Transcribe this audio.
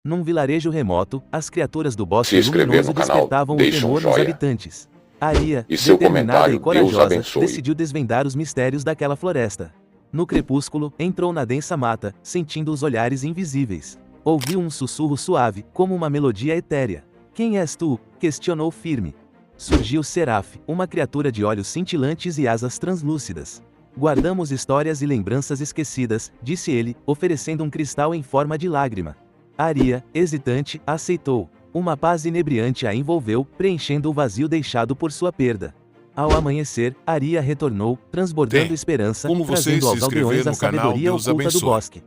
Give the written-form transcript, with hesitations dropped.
Num vilarejo remoto, as criaturas do Se bosque inscrever luminoso no canal, despertavam o deixe um temor nos joia. habitantes. Aria, E seu determinada e comentário, Deus corajosa, abençoe. decidiu desvendar os mistérios daquela floresta. No crepúsculo, entrou na densa mata, sentindo os olhares invisíveis. Ouviu um sussurro suave, como uma melodia etérea. "Quem és tu?", questionou firme. Surgiu Seraph, uma criatura de olhos cintilantes e asas translúcidas. "Guardamos histórias e lembranças esquecidas", disse ele, oferecendo um cristal em forma de lágrima. Aria, hesitante, aceitou. Uma paz inebriante a envolveu, preenchendo o vazio deixado por sua perda. Ao amanhecer, Aria retornou, transbordando Bem, esperança, como vocês trazendo se aos aldeões inscrever a no canal, sabedoria Deus oculta do abençoe. bosque.